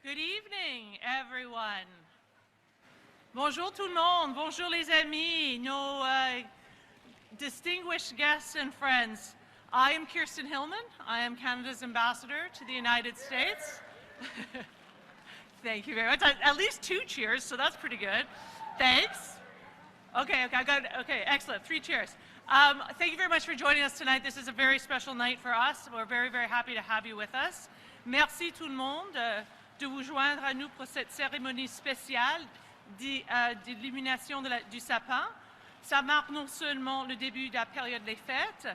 Good evening, everyone. Bonjour tout le monde. Bonjour les amis, nos distinguished guests and friends. I am Kirsten Hillman. I am Canada's ambassador to the United States. Thank you very much. At least 2 cheers, so that's pretty good. Thanks. Okay, excellent. 3 cheers. Thank you very much for joining us tonight. This is a very special night for us. We're very, very happy to have you with us. Merci tout le monde de vous joindre à nous pour cette cérémonie spéciale d'illumination du sapin. Ça marque non seulement le début de la période des fêtes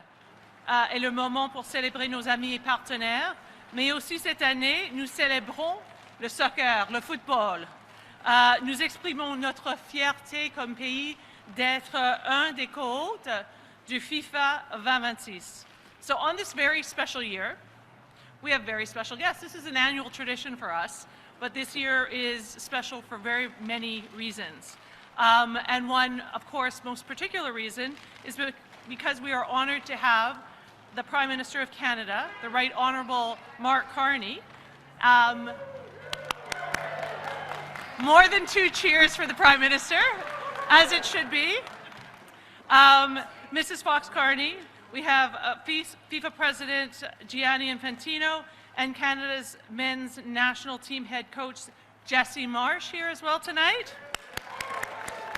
et le moment pour célébrer nos amis et partenaires, mais aussi cette année, nous célébrons le soccer, le football. Nous exprimons notre fierté comme pays d'être un des co-hôtes du FIFA 2026. So on this very special year, we have very special guests. This is an annual tradition for us, but this year is special for very many reasons. And one, of course, most particular reason is because we are honored to have the Prime Minister of Canada, the Right Honourable Mark Carney. More than 2 cheers for the Prime Minister, as it should be. Mrs. Fox Carney, we have FIFA President Gianni Infantino and Canada's men's national team head coach Jesse Marsh here as well tonight.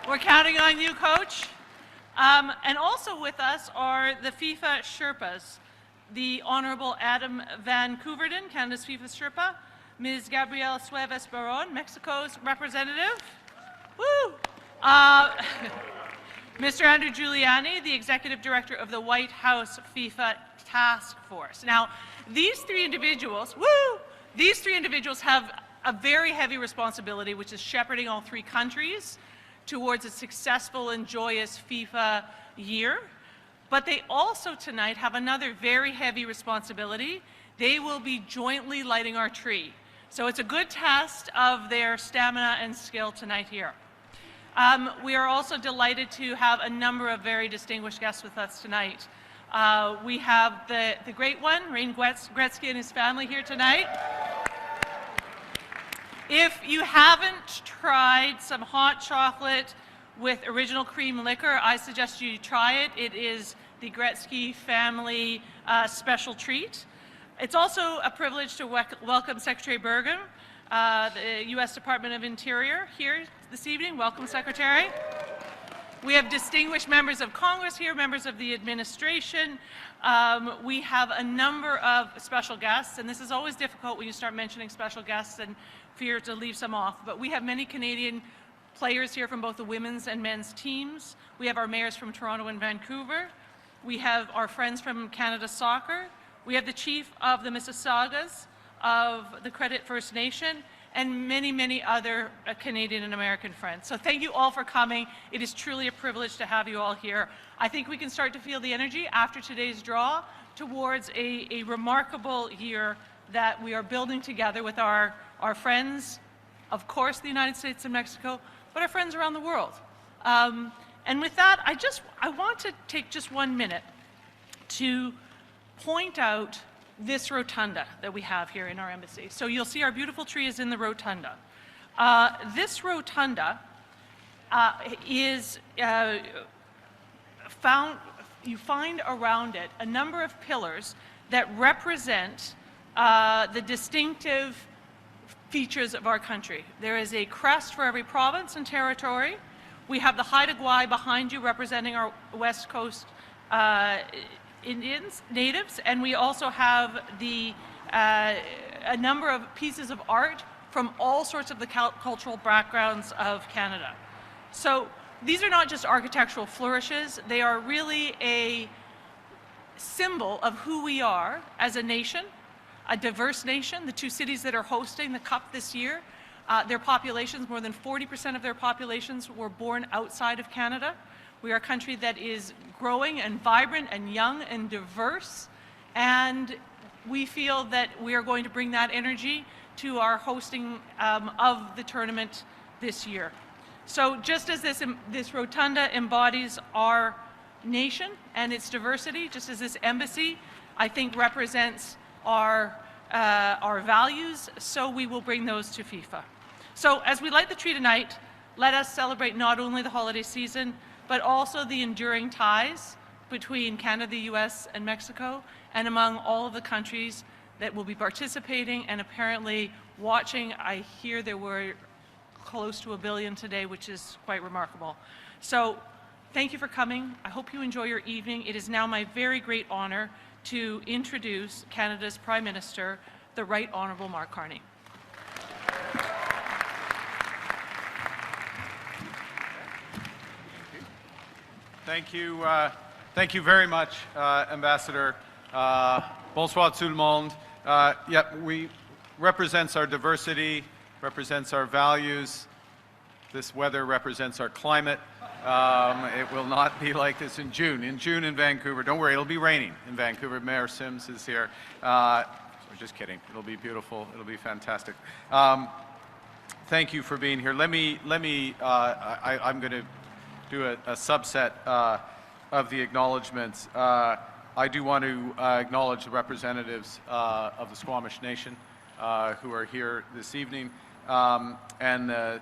We're counting on you, Coach. And also with us are the FIFA Sherpas, the Honourable Adam Van Couverden, Canada's FIFA Sherpa, Ms. Gabrielle Sueves Baron, Mexico's representative. Woo! Mr. Andrew Giuliani, the Executive Director of the White House FIFA Task Force. Now, these three individuals have a very heavy responsibility, which is shepherding all 3 countries towards a successful and joyous FIFA year. But they also tonight have another very heavy responsibility. They will be jointly lighting our tree. So it's a good test of their stamina and skill tonight here. We are also delighted to have a number of very distinguished guests with us tonight. We have the great one, Wayne Gretzky and his family here tonight. If you haven't tried some hot chocolate with original cream liquor, I suggest you try it. It is the Gretzky family special treat. It's also a privilege to welcome Secretary Burgum, the U.S. Department of Interior, here this evening. Welcome, Secretary. We have distinguished members of Congress here, members of the administration. We have a number of special guests, and this is always difficult when you start mentioning special guests and fear to leave some off, but we have many Canadian players here from both the women's and men's teams. We have our mayors from Toronto and Vancouver. We have our friends from Canada Soccer. We have the chief of the Mississaugas of the Credit First Nation, and many, many other Canadian and American friends. So thank you all for coming. It is truly a privilege to have you all here. I think we can start to feel the energy after today's draw towards a remarkable year that we are building together with our friends, of course, the United States and Mexico, but our friends around the world. And with that, I want to take just 1 minute to point out this rotunda that we have here in our embassy. So you'll see our beautiful tree is in the rotunda. This rotunda is you find around it a number of pillars that represent the distinctive features of our country. There is a crest for every province and territory. We have the Haida Gwaii behind you representing our West Coast Indians, natives, and we also have a number of pieces of art from all sorts of the cultural backgrounds of Canada. So these are not just architectural flourishes, they are really a symbol of who we are as a nation, a diverse nation. The 2 cities that are hosting the Cup this year, their populations, more than 40% of their populations were born outside of Canada. We are a country that is growing and vibrant and young and diverse, and we feel that we are going to bring that energy to our hosting of the tournament this year. So just as this rotunda embodies our nation and its diversity, just as this embassy, I think, represents our our values, so we will bring those to FIFA. So as we light the tree tonight, let us celebrate not only the holiday season, but also the enduring ties between Canada, the US, and Mexico, and among all of the countries that will be participating and apparently watching. I hear there were close to 1 billion today, which is quite remarkable. So thank you for coming. I hope you enjoy your evening. It is now my very great honor to introduce Canada's Prime Minister, the Right Honourable Mark Carney. Thank you very much, Ambassador. Bonsoir tout le monde. We represents our diversity, represents our values. This weather represents our climate. It will not be like this in June. In June in Vancouver, don't worry, it'll be raining in Vancouver. Mayor Sims is here. Just kidding. It'll be beautiful. It'll be fantastic. Thank you for being here. I'm going to do a subset of the acknowledgements. I do want to acknowledge the representatives of the Squamish Nation who are here this evening, and the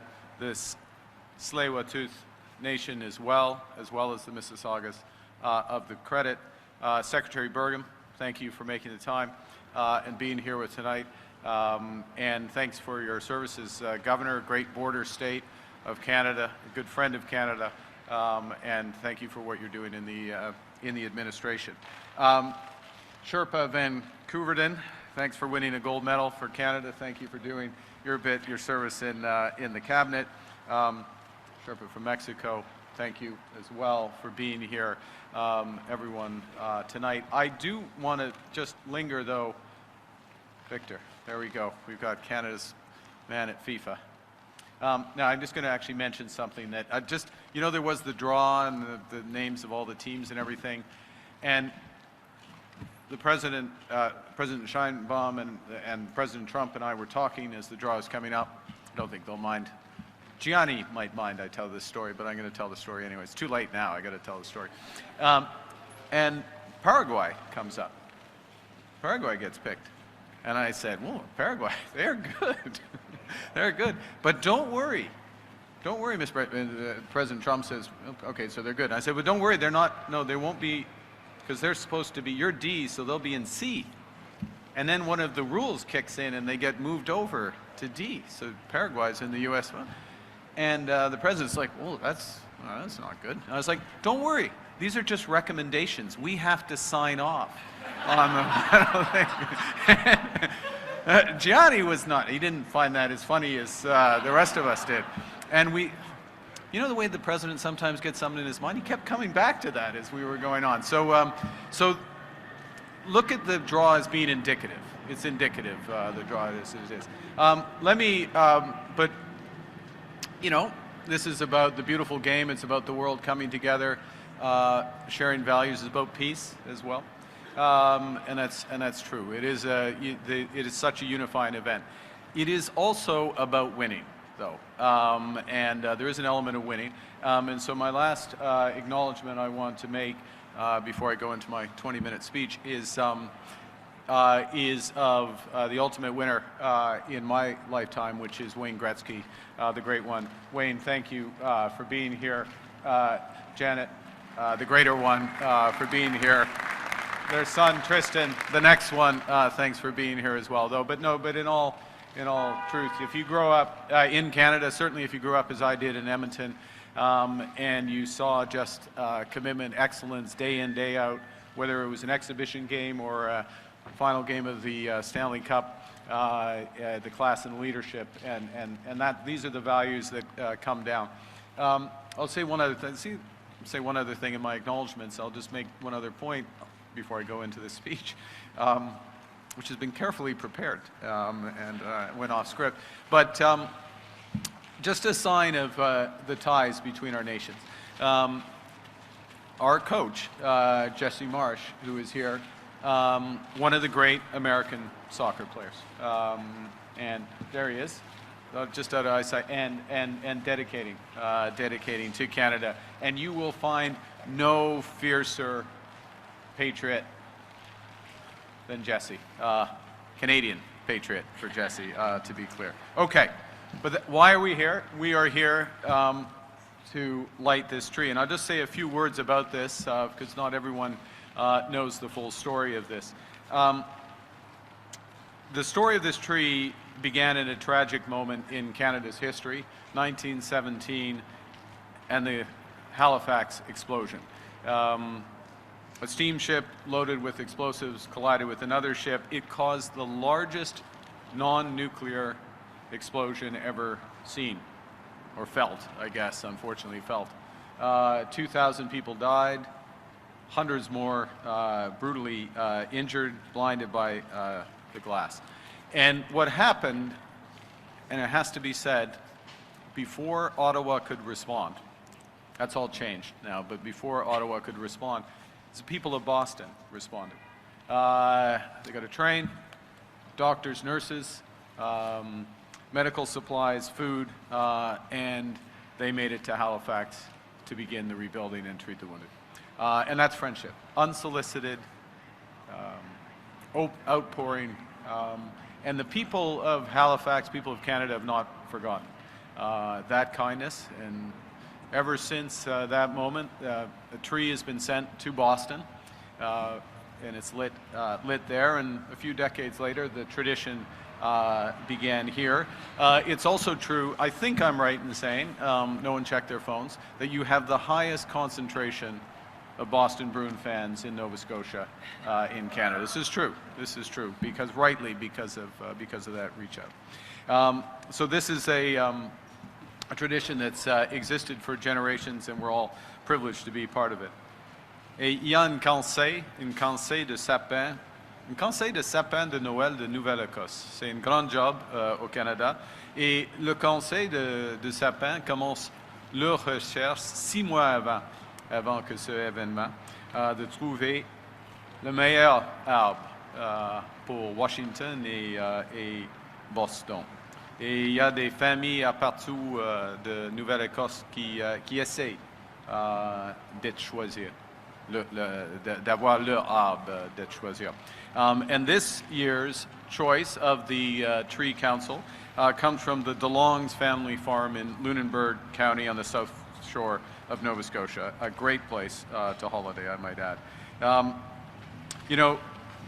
Tsleil-Waututh Nation as well as the Mississaugas of the Credit. Secretary Burgum, thank you for making the time and being here with tonight. And thanks for your services, Governor, great border state of Canada, a good friend of Canada, and thank you for what you're doing in the administration. Sherpa Van Couverden, thanks for winning a gold medal for Canada. Thank you for doing your service in the cabinet. Sherpa from Mexico, thank you as well for being here, everyone, tonight. I do want to just linger, though. Victor, there we go. We've got Canada's man at FIFA. Now, I'm just going to actually mention something that there was the draw and the names of all the teams and everything, and the President Sheinbaum and President Trump and I were talking as the draw is coming up. I don't think they'll mind. Gianni might mind I tell this story, but I'm going to tell the story anyway. It's too late now. I got to tell the story. And Paraguay comes up. Paraguay gets picked. And I said, well, Paraguay, they're good. They're good. But don't worry. Don't worry, President Trump says, okay, so they're good. And I said, well, don't worry, they're not, no, they won't be, because they're supposed to be, you're D, so they'll be in C. And then one of the rules kicks in and they get moved over to D. So Paraguay's in the U.S. And the president's like, well, that's not good. And I was like, don't worry. These are just recommendations. We have to sign off on them. I don't think. Gianni was not. He didn't find that as funny as the rest of us did. And you know the way the president sometimes gets something in his mind? He kept coming back to that as we were going on. So, so look at the draw as being indicative. It's indicative, the draw as it is. But, this is about the beautiful game. It's about the world coming together. Sharing values is about peace as well. And that's true. It is such a unifying event. It is also about winning, though, and there is an element of winning. And so my last acknowledgement I want to make before I go into my 20-minute speech is of the ultimate winner in my lifetime, which is Wayne Gretzky, the great one. Wayne, thank you for being here. Janet, the greater one, for being here. Their son Tristan, the next one, thanks for being here as well. Though, but in all truth, if you grow up in Canada, certainly if you grew up as I did in Edmonton, and you saw just commitment, excellence, day in, day out, whether it was an exhibition game or a final game of the Stanley Cup, the class and leadership, and that these are the values that come down. I'll say one other thing. Say one other thing in my acknowledgments. I'll just make one other point before I go into this speech, which has been carefully prepared and went off script. But just a sign of the ties between our nations. Our coach, Jesse Marsh, who is here, one of the great American soccer players. And there he is. Just out of eyesight, and dedicating to Canada. And you will find no fiercer patriot than Jesse. Canadian patriot for Jesse, to be clear. Okay, but why are we here? We are here to light this tree. And I'll just say a few words about this because not everyone knows the full story of this. The story of this tree began in a tragic moment in Canada's history, 1917, and the Halifax explosion. A steamship loaded with explosives collided with another ship. It caused the largest non-nuclear explosion ever seen, or felt, I guess, unfortunately felt. 2,000 people died, hundreds more brutally injured, blinded by the glass. And what happened, and it has to be said, before Ottawa could respond, that's all changed now, but before Ottawa could respond, the people of Boston responded. They got a train, doctors, nurses, medical supplies, food, and they made it to Halifax to begin the rebuilding and treat the wounded. And that's friendship. Unsolicited, outpouring, and the people of Halifax, people of Canada have not forgotten that kindness. And ever since that moment, a tree has been sent to Boston, and it's lit there. And a few decades later, the tradition began here. It's also true, I think I'm right in saying, no one checked their phones, that you have the highest concentration of Boston Bruin fans in Nova Scotia in Canada. This is true. This is true because because of that reach out. So this is a tradition that's existed for generations, and we're all privileged to be part of it. Et il y a une conseil de sapin. Un conseil de sapin de Noël de Nouvelle-Écosse. C'est un grand job au Canada. Et le conseil de sapin commence leur recherche 6 mois avant que ce événement, de trouver le meilleur arbre pour Washington et Boston. Et il y a des familles à partout de Nouvelle-Écosse qui essayent d'être choisir, d'avoir leur arbre d'être choisir. And this year's choice of the Tree Council comes from the DeLong's family farm in Lunenburg County on the south shore of Nova Scotia, a great place to holiday, I might add. You know,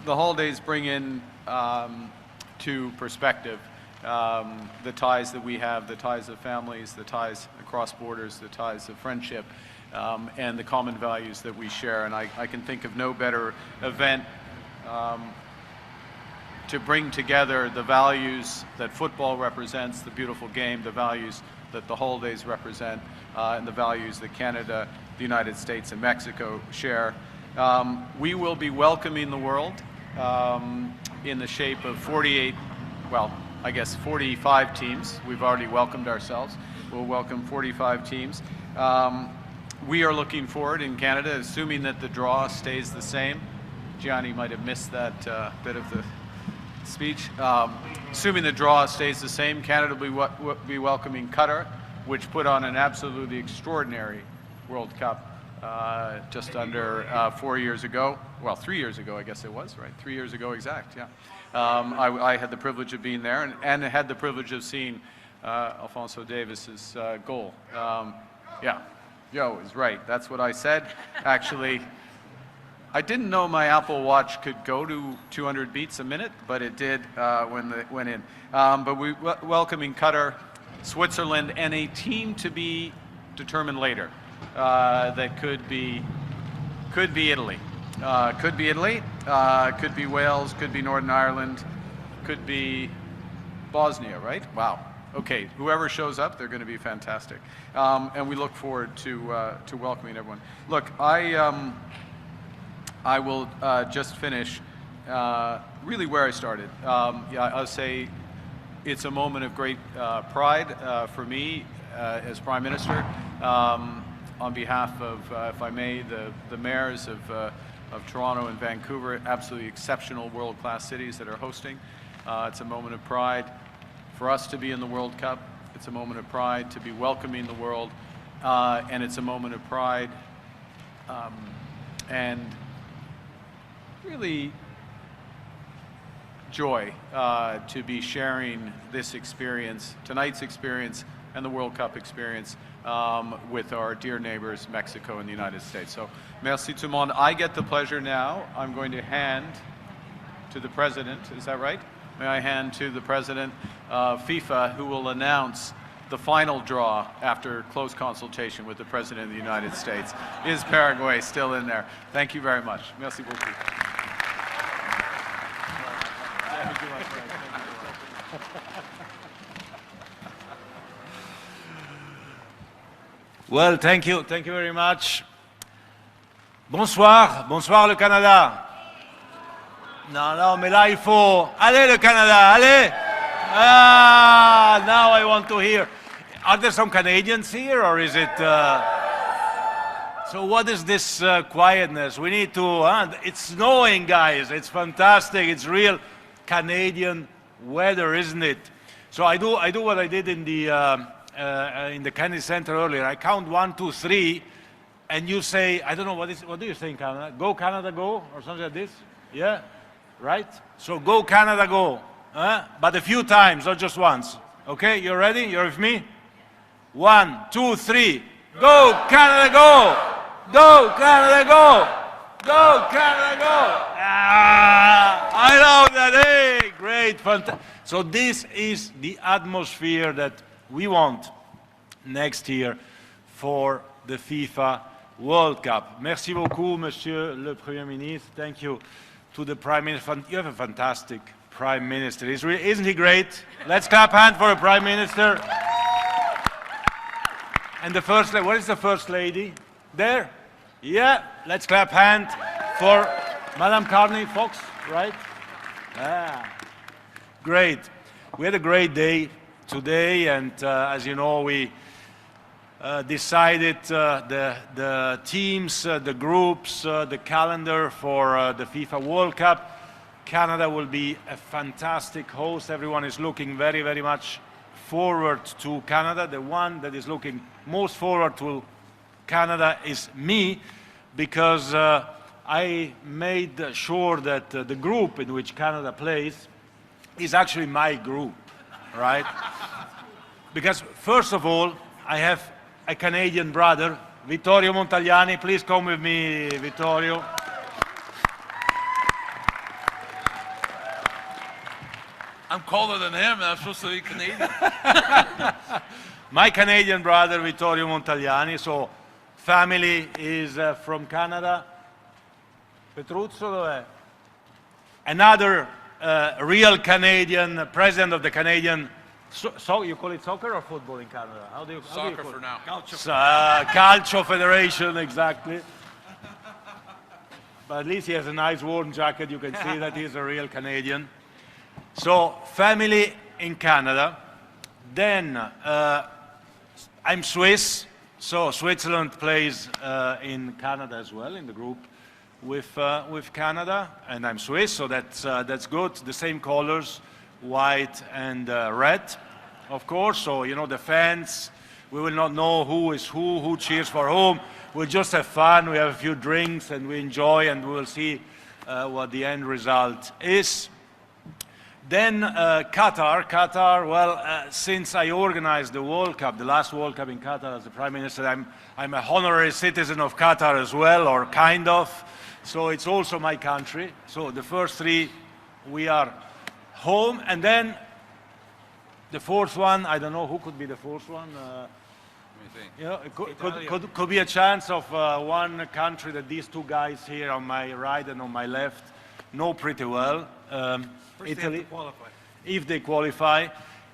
the holidays bring in to perspective the ties that we have, the ties of families, the ties across borders, the ties of friendship, and the common values that we share. And I can think of no better event to bring together the values that football represents, the beautiful game, the values that the holidays represent, and the values that Canada, the United States, and Mexico share. We will be welcoming the world in the shape of 48, well, I guess 45 teams. We've already welcomed ourselves. We'll welcome 45 teams. We are looking forward in Canada, assuming that the draw stays the same. Gianni might have missed that bit of the speech. Assuming the draw stays the same, Canada will be welcoming Qatar, which put on an absolutely extraordinary World Cup just under 4 years ago. Well, 3 years ago, I guess it was, right? 3 years ago exact, yeah. I had the privilege of being there and had the privilege of seeing Alphonso Davis's goal. Yeah, Yo is right. That's what I said. Actually, I didn't know my Apple Watch could go to 200 beats a minute, but it did when it went in. But we welcoming Qatar, Switzerland, and a team to be determined later that could be Italy. Could be Italy, could be Wales, could be Northern Ireland, could be Bosnia, right? Wow. Okay, whoever shows up, they're going to be fantastic. And we look forward to welcoming everyone. Look, I will just finish really where I started. Yeah, I'll say it's a moment of great pride for me as Prime Minister. On behalf of, if I may, the mayors of Toronto and Vancouver, absolutely exceptional world-class cities that are hosting. It's a moment of pride for us to be in the World Cup. It's a moment of pride to be welcoming the world. And it's a moment of pride and really joy to be sharing this experience, tonight's experience, and the World Cup experience with our dear neighbors, Mexico and the United States. So, merci tout le monde. I get the pleasure now. I'm going to hand to the President, is that right? May I hand to the President of FIFA, who will announce the final draw after close consultation with the President of the United States. Is Paraguay still in there? Thank you very much. Merci beaucoup. Well, thank you very much. Bonsoir, bonsoir le Canada. Non, mais là il faut... Allez le Canada, allez! Ah, now I want to hear. Are there some Canadians here, or is it... So what is this quietness? We need to... It's snowing, guys. It's fantastic. It's real Canadian weather, isn't it? So I do what I did in the Kennedy Center earlier. I count 1, 2, 3, and you say, I don't know, what do you think, Canada? Go, Canada, go, or something like this? Yeah? Right? So go, Canada, go. But a few times, not just once. Okay, you ready? You're with me? 1, 2, 3. Go, Canada, go! Go, Canada, go! Go, Canada, go! I love that. Hey, great, fantastic. So this is the atmosphere that we want next year for the FIFA World Cup. Merci beaucoup, Monsieur le Premier Ministre. Thank you to the Prime Minister. You have a fantastic Prime Minister. Isn't he great? Let's clap hands for the Prime Minister. And the First Lady. Where is the First Lady? There? Yeah. Let's clap hands for Madam Carney, Fox, right? Great. We had a great day today, and as you know, we decided the teams, the groups, the calendar for the FIFA World Cup. Canada will be a fantastic host. Everyone is looking very, very much forward to Canada. The one that is looking most forward to Canada is me, because I made sure that the group in which Canada plays is actually my group, right? Because first of all, I have a Canadian brother, Vittorio Montagliani. Please come with me, Vittorio. I'm colder than him, and I'm supposed to be Canadian. My Canadian brother, Vittorio Montagliani. So, family is from Canada. Petruzzo, dov'è? Another real Canadian, president of the Canadian, so you call it soccer or football in Canada? How do you call Soccer it? for now. Calcio Federation, exactly. But at least he has a nice warm jacket. You can see that he's a real Canadian. So, family in Canada. Then, I'm Swiss, so Switzerland plays in Canada as well, in the group with Canada, and I'm Swiss, so that's good. The same colors, white and red, of course. So you know the fans, we will not know who is who cheers for whom. We'll just have fun. We have a few drinks and we enjoy, and we will see what the end result is. Then Qatar. Well, since I organized the World Cup, the last World Cup in Qatar as the Prime Minister, I'm a honorary citizen of Qatar as well, or kind of. So it's also my country. So the first three, we are home, and then the fourth one, I don't know who could be the fourth one. You know, it could be a chance of one country that these two guys here on my right and on my left know pretty well. Italy, if they qualify.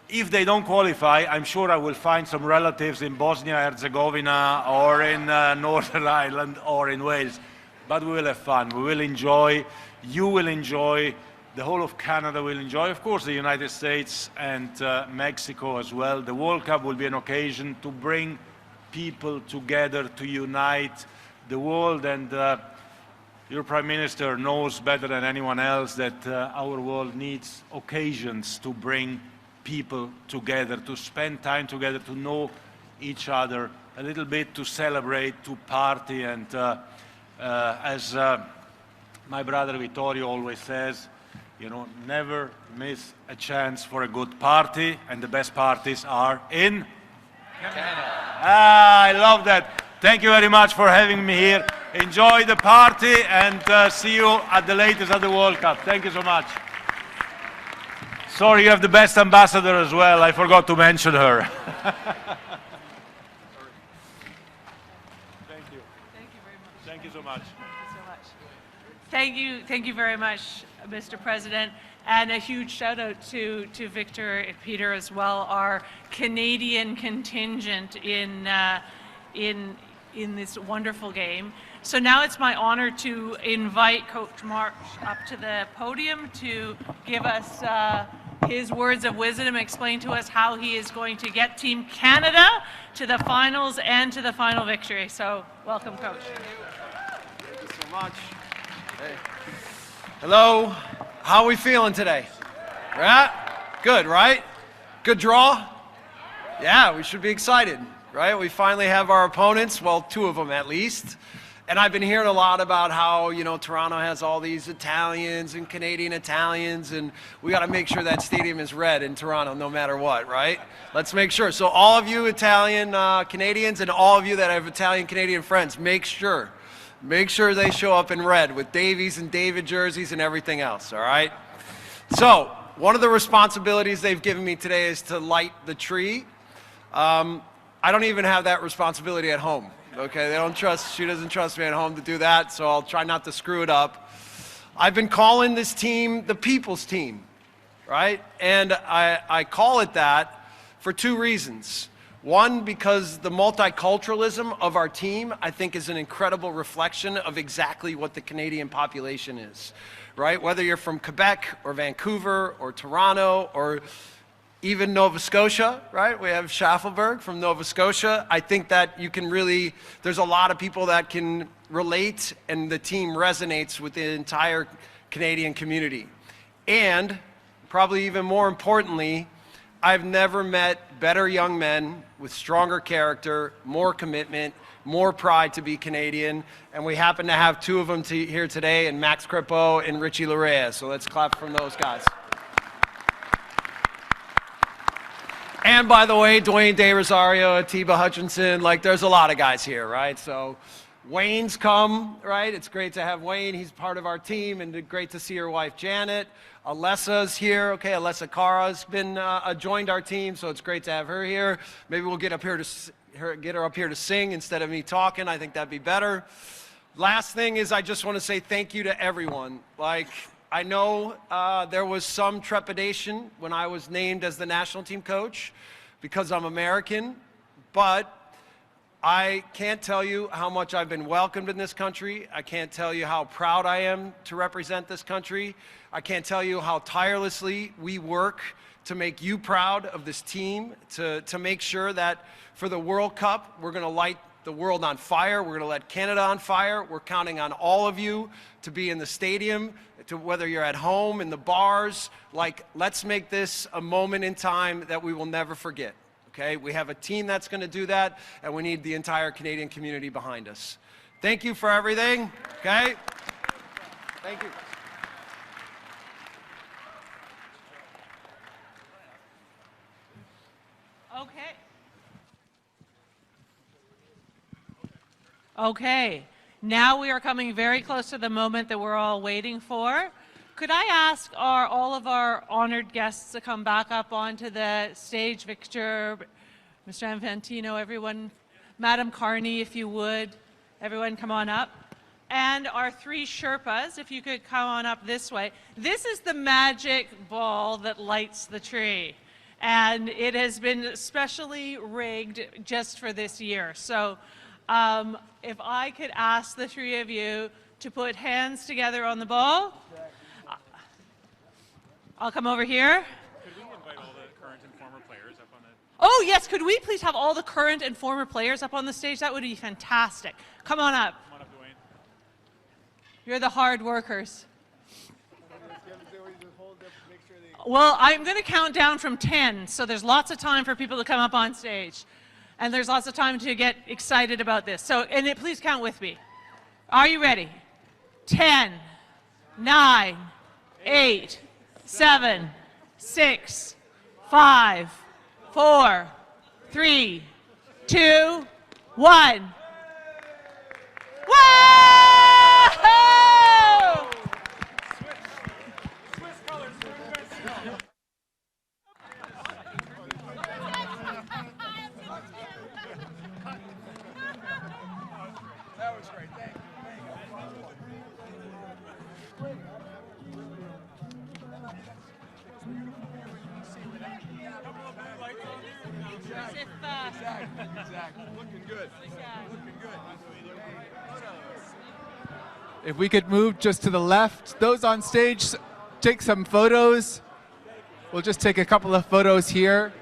If they don't qualify, I'm sure I will find some relatives in Bosnia-Herzegovina or in Northern Ireland or in Wales. But we will have fun. We will enjoy. You will enjoy. The whole of Canada will enjoy. Of course, the United States and Mexico as well. The World Cup will be an occasion to bring people together, to unite the world. And your Prime Minister knows better than anyone else that our world needs occasions to bring people together, to spend time together, to know each other a little bit, to celebrate, to party. And as my brother Vittorio always says, You know, never miss a chance for a good party, and the best parties are in Canada. Ah, I love that. Thank you very much for having me here. Enjoy the party, and see you at the latest at the World Cup. Thank you so much. Sorry, you have the best ambassador as well. I forgot to mention her. Thank you. Thank you very much. Thank you so much. Thank you so much. Thank you very much, Mr. President. And a huge shout out to Victor and Peter as well, our Canadian contingent in this wonderful game. So now it's my honor to invite Coach Mark up to the podium to give us his words of wisdom, explain to us how he is going to get Team Canada to the finals and to the final victory. So welcome, Coach. Thank you so much. Hey. Hello. How are we feeling today? Right? Good, right? Good draw? Yeah, we should be excited, right? We finally have our opponents, well, two of them at least. And I've been hearing a lot about how, you know, Toronto has all these Italians and Canadian Italians, and we got to make sure that stadium is red in Toronto no matter what, right? Let's make sure. So all of you Italian Canadians and all of you that have Italian Canadian friends, make sure they show up in red with Davies and David jerseys and everything else, all right? So one of the responsibilities they've given me today is to light the tree. I don't even have that responsibility at home. Okay, she doesn't trust me at home to do that, so I'll try not to screw it up. I've been calling this team the people's team, right? And I call it that for two reasons. One, because the multiculturalism of our team, I think, is an incredible reflection of exactly what the Canadian population is, right? Whether you're from Quebec or Vancouver or Toronto or even Nova Scotia, right? We have Schaffelberg from Nova Scotia. I think that you can really, there's a lot of people that can relate, and the team resonates with the entire Canadian community. And probably even more importantly, I've never met better young men with stronger character, more commitment, more pride to be Canadian, and we happen to have two of them here today, and Max Crepeau and Richie Larea. So let's clap from those guys. And by the way, Dwayne De Rosario, Atiba Hutchinson, like there's a lot of guys here, right? So Wayne's come, right? It's great to have Wayne. He's part of our team, and great to see your wife, Janet. Alessa's here, okay? Alessa Cara's been joined our team, so it's great to have her here. Maybe we'll get her up here to sing instead of me talking. I think that'd be better. Last thing is I just want to say thank you to everyone. Like, I know there was some trepidation when I was named as the national team coach because I'm American, but I can't tell you how much I've been welcomed in this country. I can't tell you how proud I am to represent this country. I can't tell you how tirelessly we work to make you proud of this team, to make sure that for the World Cup, we're going to light the world on fire. We're going to let Canada on fire. We're counting on all of you to be in the stadium, to whether you're at home, in the bars. Like, let's make this a moment in time that we will never forget, okay? We have a team that's going to do that, and we need the entire Canadian community behind us. Thank you for everything, okay? Thank you. Okay, now we are coming very close to the moment that we're all waiting for. Could I ask all of our honored guests to come back up onto the stage? Victor, Mr. Infantino, everyone, Madam Carney, if you would, everyone come on up. And our three Sherpas, if you could come on up this way. This is the magic ball that lights the tree. And it has been specially rigged just for this year. So if I could ask the three of you to put hands together on the ball. I'll come over here. Could we invite all the current and former players up on the... Oh yes, could we please have all the current and former players up on the stage? That would be fantastic. Come on up. Come on up, Dwayne. You're the hard workers. Well, I'm going to count down from 10, so there's lots of time for people to come up on stage. And there's lots of time to get excited about this. So, please count with me. Are you ready? 10, 9, 8, 7, 6, 5, 4, 3, 2, 1. Whoa! If we could move just to the left, those on stage, take some photos. We'll just take a couple of photos here.